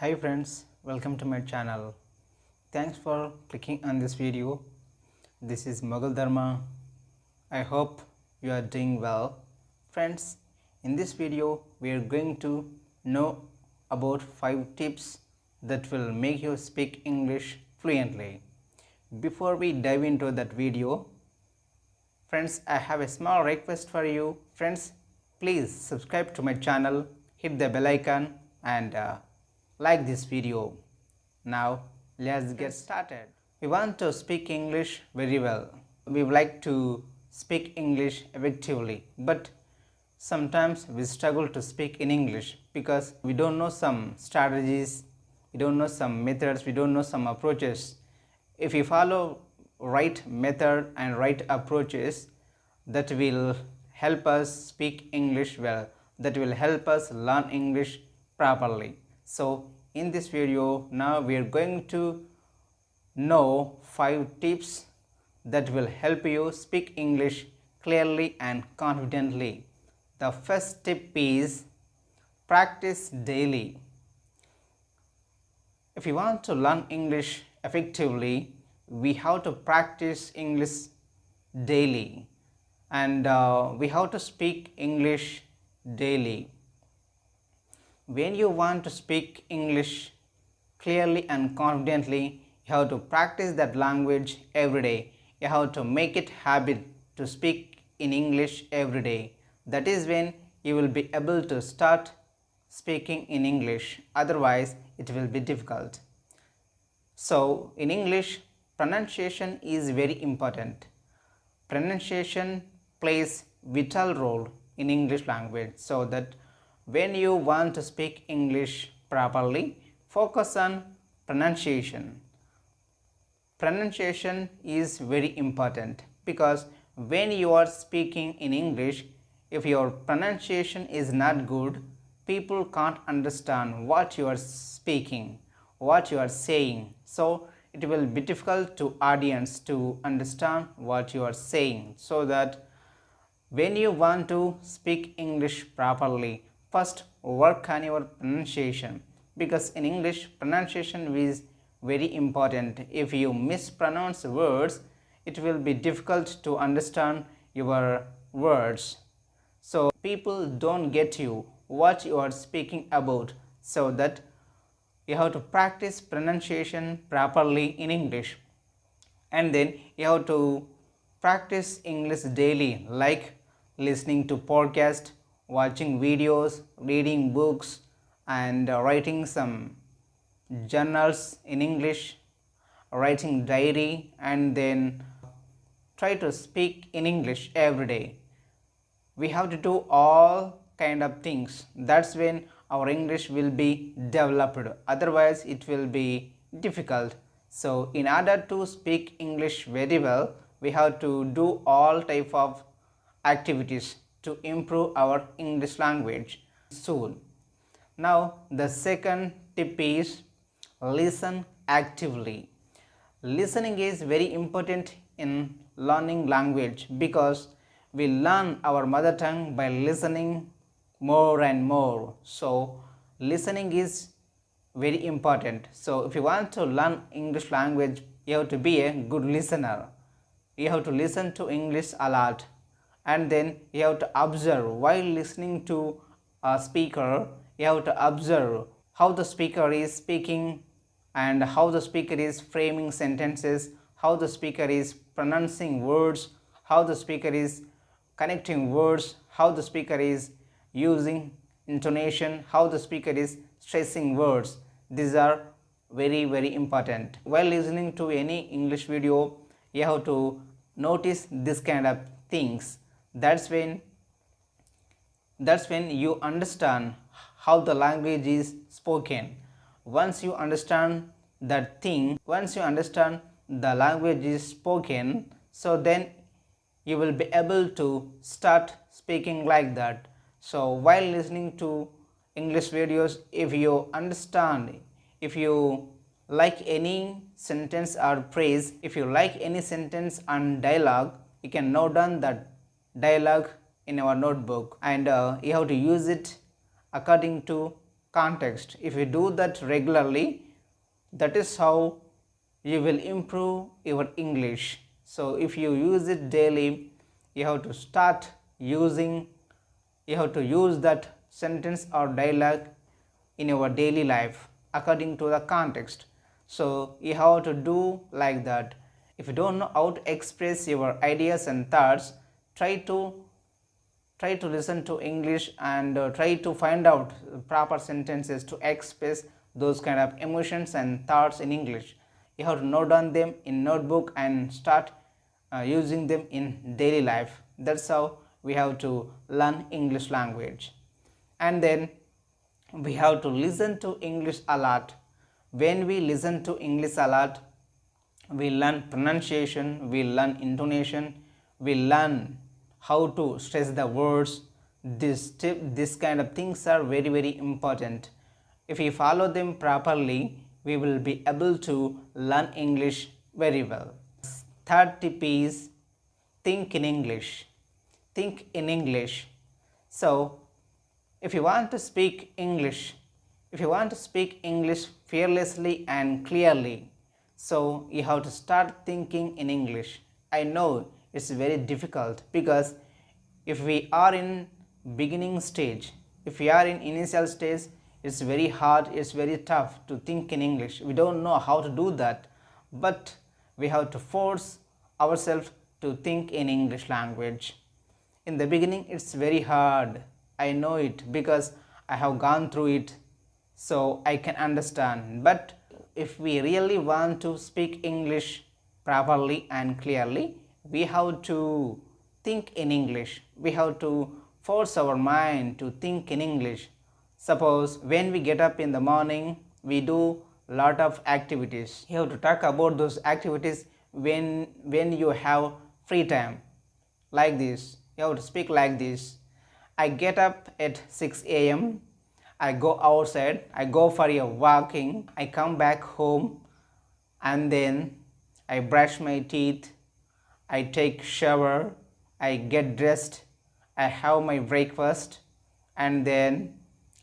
Hi friends, welcome to my channel. Thanks for clicking on this video. This is Mughal Dharma. I hope you are doing well. Friends, in this video we are going to know about 5 tips that will make you speak English fluently. Before we dive into that video, friends, I have a small request for you. Friends, please subscribe to my channel, hit the bell icon and like this video. Now let's get started. We want to speak English very well. We would like to speak English effectively, but sometimes we struggle to speak in English because we don't know some strategies, we don't know some methods, we don't know some approaches. If we follow right method and right approaches, that will help us speak English well, that will help us learn English properly. So in this video now we are going to know 5 tips that will help you speak English clearly and confidently. The first tip is practice daily. If you want to learn English effectively, we have to practice English daily and we have to speak English daily. When you want to speak English clearly and confidently, you have to practice that language every day. You have to make it habit to speak in English every day. That is when you will be able to start speaking in English. Otherwise, it will be difficult. So, in English, pronunciation is very important. Pronunciation plays vital role in English language, so that when you want to speak English properly, focus on pronunciation. Pronunciation is very important because when you are speaking in English, if your pronunciation is not good, people can't understand what you are speaking, what you are saying. So it will be difficult to audience to understand what you are saying. So that when you want to speak English properly, first work on your pronunciation, because in English pronunciation is very important. If you mispronounce words, it will be difficult to understand your words. So people don't get you what you are speaking about, so that you have to practice pronunciation properly in English. And then you have to practice English daily, like listening to podcast, watching videos, reading books and writing some journals in English, writing diary, and then try to speak in English every day. We have to do all kind of things. That's when our English will be developed. Otherwise it will be difficult. So in order to speak English very well, we have to do all type of activities to improve our English language soon. Now the second tip is listen actively. Listening is very important in learning language because we learn our mother tongue by listening more and more. So listening is very important. So if you want to learn English language, you have to be a good listener. You have to listen to English a lot, and then you have to observe while listening to a speaker. You have to observe how the speaker is speaking and how the speaker is framing sentences, how the speaker is pronouncing words, how the speaker is connecting words, how the speaker is using intonation, how the speaker is stressing words. These are very important. While listening to any English video, you have to notice this kind of things. That's when you understand how the language is spoken. Once you understand that thing, once you understand the language is spoken, so then you will be able to start speaking like that. So while listening to English videos, if you understand, if you like any sentence or phrase, if you like any sentence and dialogue, you can note down that dialogue in our notebook, and you have to use it according to context. If you do that regularly, that is how you will improve your English. So if you use it daily, you have to start using, you have to use that sentence or dialogue in your daily life according to the context. So you have to do like that. If you don't know how to express your ideas and thoughts, try to listen to English and try to find out proper sentences to express those kind of emotions and thoughts in English. You have to note down them in notebook and start using them in daily life. That's how we have to learn English language. And then we have to listen to English a lot. When we listen to English a lot, we learn pronunciation, we learn intonation, we learn how to stress the words. This kind of things are very important. If we follow them properly, we will be able to learn English very well. Third tip is think in English. Think in English. So if you want to speak English, fearlessly and clearly, so you have to start thinking in English. I know it's very difficult because if we are in beginning stage, if we are in initial stage, it's very hard, it's very tough to think in English. We don't know how to do that, but we have to force ourselves to think in English language. In the beginning, it's very hard. I know it because I have gone through it, so I can understand. But if we really want to speak English properly and clearly, we have to think in English. We have to force our mind to think in English. Suppose when we get up in the morning, we do lot of activities. You have to talk about those activities when you have free time. Like this, you have to speak like this. I get up at 6 a.m. I go outside, I go for a walking, I come back home, and then I brush my teeth, I take shower, I get dressed, I have my breakfast, and then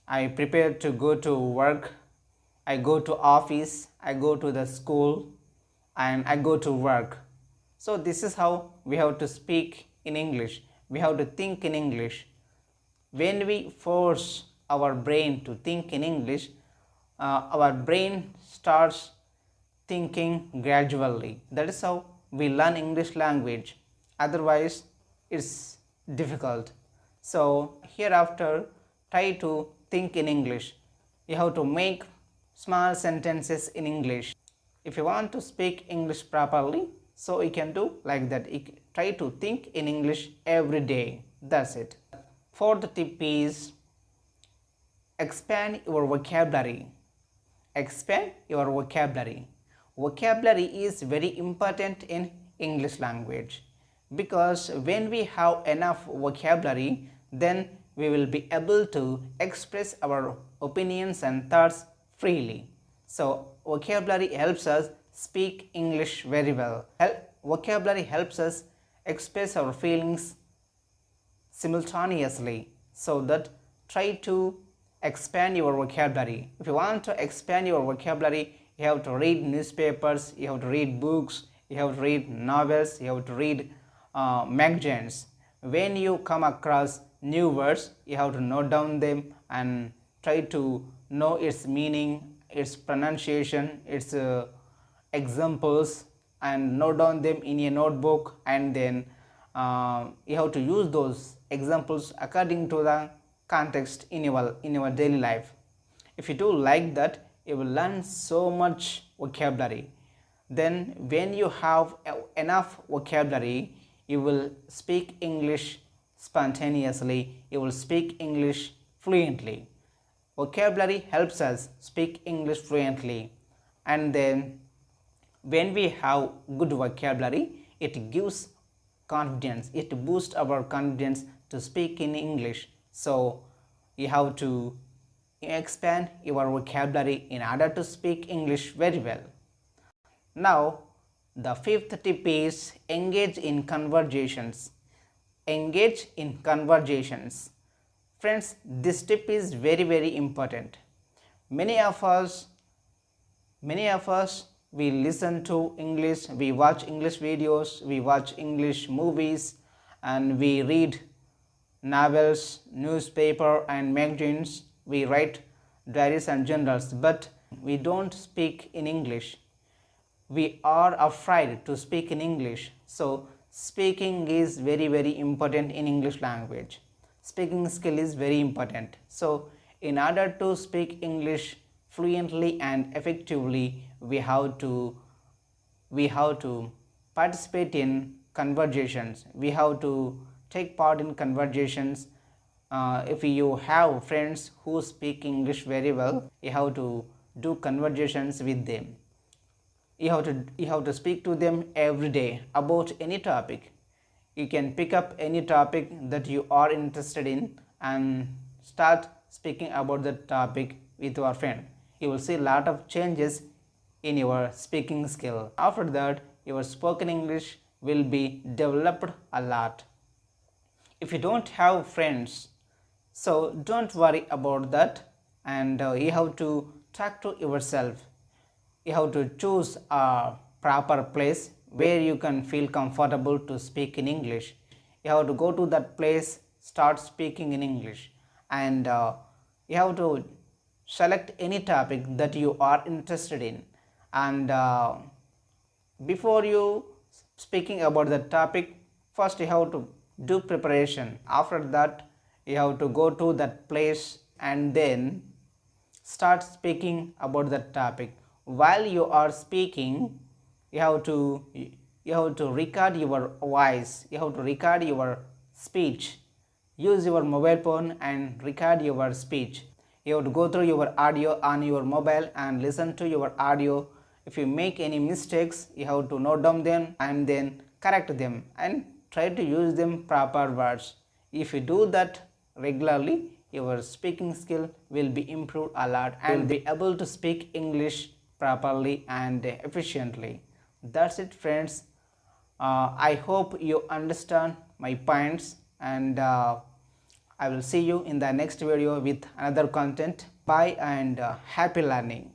I prepare to go to work. I go to office, I go to the school, and I go to work. So this is how we have to speak in English. We have to think in English. When we force our brain to think in English, our brain starts thinking gradually. That is how we learn English language. Otherwise, it's difficult. So hereafter, try to think in English. You have to make small sentences in English. If you want to speak English properly, so you can do like that. Try to think in English every day. That's it. Fourth tip is expand your vocabulary. Expand your vocabulary. Vocabulary is very important in English language, because when we have enough vocabulary, then we will be able to express our opinions and thoughts freely. So vocabulary helps us speak English very well. Vocabulary helps us express our feelings simultaneously. So that try to expand your vocabulary. If you want to expand your vocabulary, you have to read newspapers, you have to read books, you have to read novels, you have to read magazines. When you come across new words, you have to note down them and try to know its meaning, its pronunciation, its examples, and note down them in a notebook, and then you have to use those examples according to the context in your daily life. If you do like that, you will learn so much vocabulary. Then when you have enough vocabulary, you will speak English spontaneously, you will speak English fluently. Vocabulary helps us speak English fluently. And then when we have good vocabulary, it gives confidence, it boosts our confidence to speak in English. So you have to expand your vocabulary in order to speak English very well. Now the fifth tip is engage in conversations. Engage in conversations. Friends, this tip is very important. Many of us we listen to English, we watch English videos, we watch English movies, and we read novels, newspaper and magazines, we write diaries and journals, but we don't speak in English. We are afraid to speak in English. So speaking is very important in English language. Speaking skill is very important. So in order to speak English fluently and effectively, we have to participate in conversations. We have to take part in conversations. If you have friends who speak English very well, you have to do conversations with them. You have to speak to them every day about any topic. You can pick up any topic that you are interested in and start speaking about that topic with your friend. You will see a lot of changes in your speaking skill. After that, your spoken English will be developed a lot. If you don't have friends, so don't worry about that, and you have to talk to yourself. You have to choose a proper place where you can feel comfortable to speak in English. You have to go to that place, start speaking in English, and you have to select any topic that you are interested in, and before you speaking about the topic, first you have to do preparation. After that, you have to go to that place and then start speaking about that topic. While you are speaking, you have to record your voice, you have to record your speech. Use your mobile phone and record your speech. You have to go through your audio on your mobile and listen to your audio. If you make any mistakes, you have to note down them and then correct them and try to use them proper words. If you do that regularly, your speaking skill will be improved a lot and be able to speak English properly and efficiently. That's it, friends. I hope you understand my points, and I will see you in the next video with another content. Bye and happy learning.